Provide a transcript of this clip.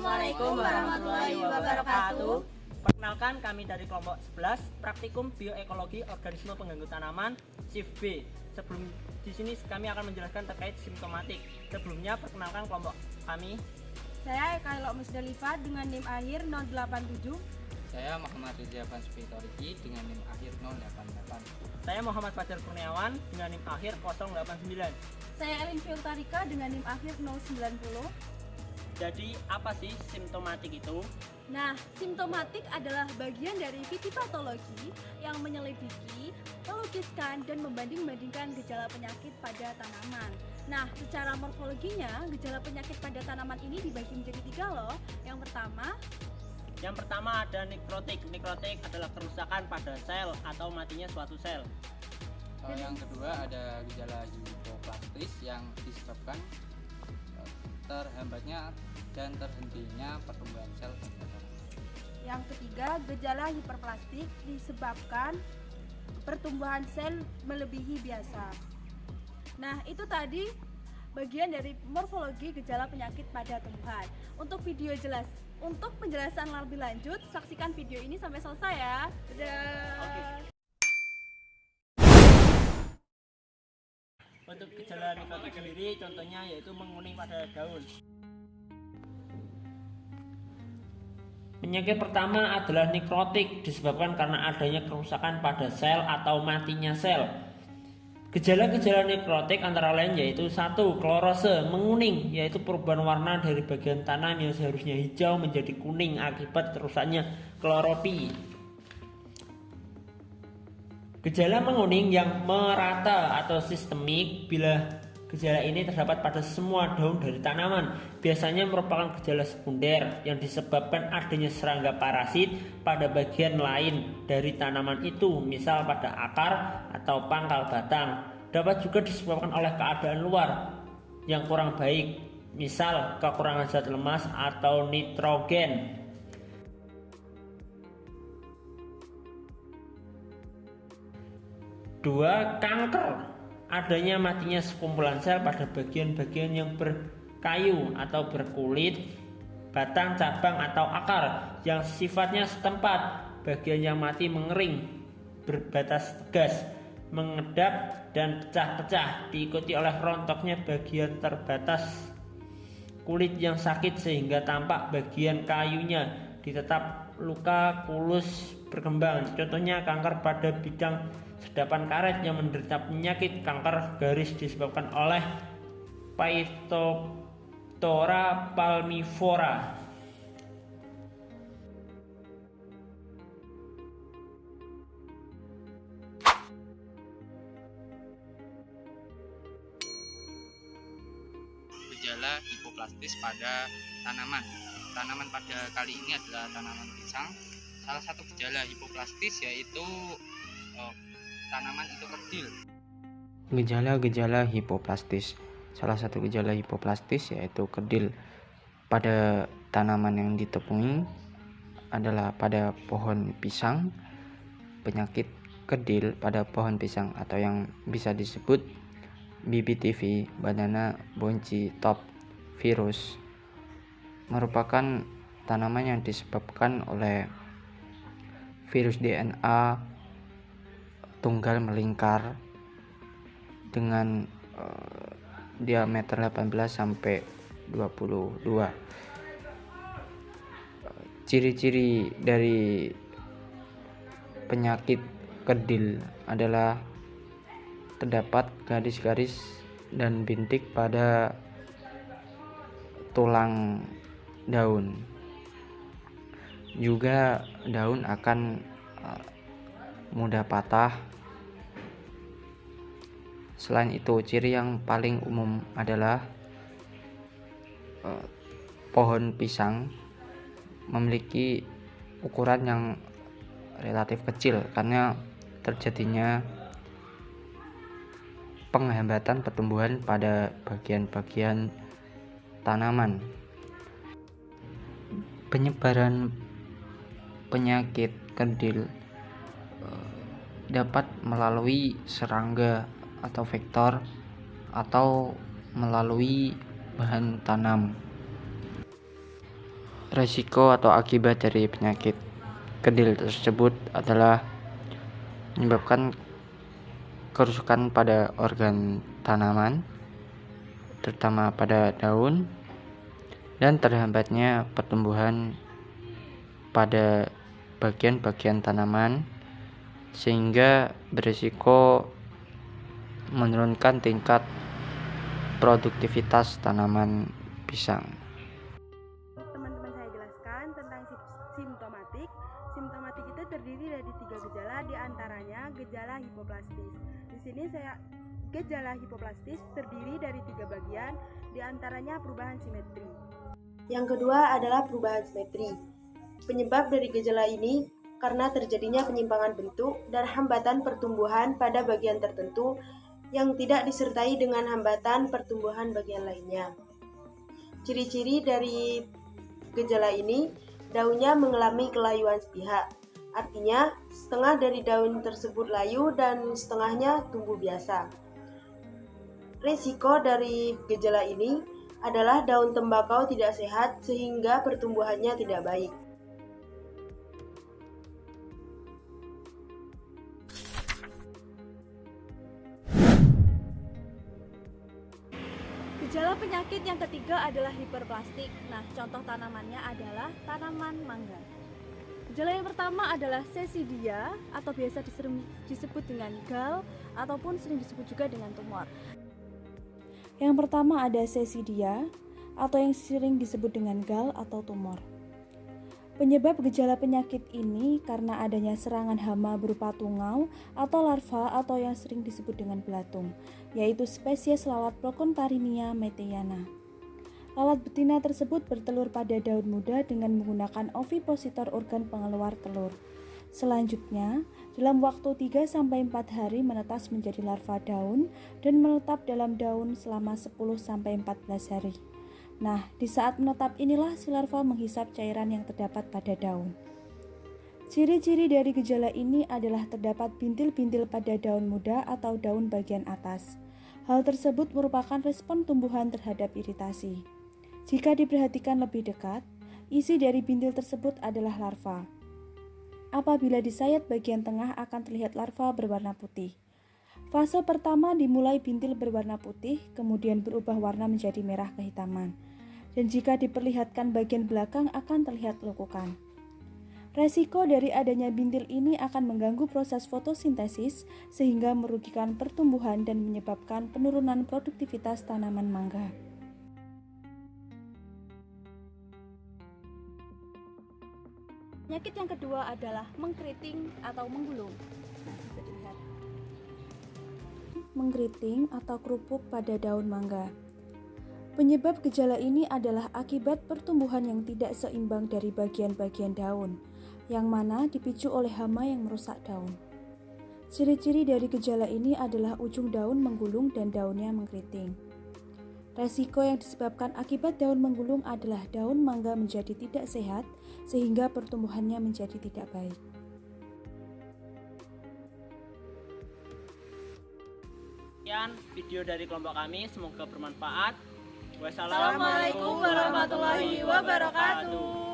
Assalamualaikum warahmatullahi wabarakatuh. Perkenalkan, kami dari kelompok 11 Praktikum Bioekologi Organisme Pengganggu Tanaman Shift B. Sebelum di sini kami akan menjelaskan terkait simptomatik. Sebelumnya perkenalkan kelompok kami. Saya Eka Elok Musdalifah dengan NIM akhir 087. Saya Muhammad Ridwan Spitoriki dengan NIM akhir 088. Saya Muhammad Fajar Kurniawan dengan NIM akhir 089. Saya Elin Fiutarika dengan NIM akhir 090. Jadi apa sih simptomatik itu? Nah, simptomatik adalah bagian dari fitopatologi yang menyelidiki, melukiskan, dan membanding-bandingkan gejala penyakit pada tanaman. Nah, secara morfologinya, gejala penyakit pada tanaman ini dibagi menjadi 3 loh. Yang pertama ada nekrotik. Nekrotik adalah kerusakan pada sel atau matinya suatu sel. Yang kedua ada gejala hipoplastis yang disebabkan terhambatnya dan terhentinya pertumbuhan sel. Yang ketiga, gejala hiperplastik disebabkan pertumbuhan sel melebihi biasa. Nah, itu tadi bagian dari morfologi gejala penyakit pada tumbuhan. Untuk penjelasan lebih lanjut, saksikan video ini sampai selesai ya. Dadah. Oke. Untuk gejala nekrotik sendiri contohnya yaitu menguning pada daun. Penyakit pertama adalah nekrotik, disebabkan karena adanya kerusakan pada sel atau matinya sel. Gejala-gejala nekrotik antara lain yaitu 1. Klorose, menguning, yaitu perubahan warna dari bagian tanam yang seharusnya hijau menjadi kuning akibat rusaknya klorofil. Gejala menguning yang merata atau sistemik, bila gejala ini terdapat pada semua daun dari tanaman, biasanya merupakan gejala sekunder yang disebabkan adanya serangga parasit pada bagian lain dari tanaman itu, misal pada akar atau pangkal batang. Dapat juga disebabkan oleh keadaan luar yang kurang baik, misal kekurangan zat lemas atau nitrogen. 2. Kanker, adanya matinya sekumpulan sel pada bagian-bagian yang berkayu atau berkulit, batang, cabang, atau akar yang sifatnya setempat. Bagian yang mati mengering, berbatas tegas, mengedap, dan pecah-pecah, diikuti oleh rontoknya bagian terbatas kulit yang sakit sehingga tampak bagian kayunya. Ditetap luka kulus berkembang, contohnya kanker pada bidang sedapan karet yang menderita penyakit kanker garis disebabkan oleh Phytophthora palmivora. Gejala hipoplastis pada tanaman. Tanaman pada kali ini adalah tanaman pisang. Salah satu gejala hipoplastis yaitu tanaman itu kerdil. Gejala-gejala hipoplastis. Salah satu gejala hipoplastis yaitu kerdil pada tanaman yang ditepungi adalah pada pohon pisang. Penyakit kerdil pada pohon pisang atau yang bisa disebut BBTV, Banana Bunchy Top Virus, merupakan tanaman yang disebabkan oleh virus DNA tunggal melingkar dengan diameter 18 sampai 22. Ciri-ciri dari penyakit kerdil adalah terdapat garis-garis dan bintik pada tulang daun. Juga daun akan mudah patah. Selain itu, ciri yang paling umum adalah pohon pisang memiliki ukuran yang relatif kecil karena terjadinya penghambatan pertumbuhan pada bagian-bagian tanaman. Penyebaran penyakit kerdil dapat melalui serangga atau vektor atau melalui bahan tanam. Resiko atau akibat dari penyakit kedil tersebut adalah menyebabkan kerusakan pada organ tanaman, terutama pada daun, dan terhambatnya pertumbuhan pada bagian-bagian tanaman, sehingga berisiko menurunkan tingkat produktivitas tanaman pisang. Teman-teman saya jelaskan tentang simptomatik. Simptomatik itu terdiri dari 3 gejala, diantaranya gejala hipoplastis. Di sini gejala hipoplastis terdiri dari 3 bagian, diantaranya perubahan simetri. Yang kedua adalah perubahan simetri. Penyebab dari gejala ini karena terjadinya penyimpangan bentuk dan hambatan pertumbuhan pada bagian tertentu yang tidak disertai dengan hambatan pertumbuhan bagian lainnya. Ciri-ciri dari gejala ini, daunnya mengalami kelayuan sepihak. Artinya, setengah dari daun tersebut layu dan setengahnya tumbuh biasa. Risiko dari gejala ini adalah daun tembakau tidak sehat sehingga pertumbuhannya tidak baik. Gejala penyakit yang ketiga adalah hiperplastik. Nah, contoh tanamannya adalah tanaman mangga. Gejala yang pertama adalah sesidia atau biasa disebut dengan gal ataupun sering disebut juga dengan tumor. Yang pertama ada sesidia atau yang sering disebut dengan gal atau tumor. Penyebab gejala penyakit ini karena adanya serangan hama berupa tungau atau larva atau yang sering disebut dengan belatung, yaitu spesies lalat Procontarynia meteyana. Lalat betina tersebut bertelur pada daun muda dengan menggunakan ovipositor organ pengeluar telur. Selanjutnya, dalam waktu 3-4 hari menetas menjadi larva daun dan menetap dalam daun selama 10-14 hari. Nah, di saat menetap inilah si larva menghisap cairan yang terdapat pada daun. Ciri-ciri dari gejala ini adalah terdapat bintil-bintil pada daun muda atau daun bagian atas. Hal tersebut merupakan respon tumbuhan terhadap iritasi. Jika diperhatikan lebih dekat, isi dari bintil tersebut adalah larva. Apabila disayat bagian tengah akan terlihat larva berwarna putih. Fase pertama dimulai bintil berwarna putih, kemudian berubah warna menjadi merah kehitaman. Dan jika diperlihatkan bagian belakang akan terlihat lekukan. Resiko dari adanya bintil ini akan mengganggu proses fotosintesis sehingga merugikan pertumbuhan dan menyebabkan penurunan produktivitas tanaman mangga. Penyakit yang kedua adalah mengkeriting atau menggulung. Nah, bisa dilihat. Mengkeriting atau kerupuk pada daun mangga. Penyebab gejala ini adalah akibat pertumbuhan yang tidak seimbang dari bagian-bagian daun, yang mana dipicu oleh hama yang merusak daun. Ciri-ciri dari gejala ini adalah ujung daun menggulung dan daunnya mengkeriting. Resiko yang disebabkan akibat daun menggulung adalah daun mangga menjadi tidak sehat, sehingga pertumbuhannya menjadi tidak baik. Sekian video dari kelompok kami, semoga bermanfaat. Wassalamualaikum warahmatullahi wabarakatuh.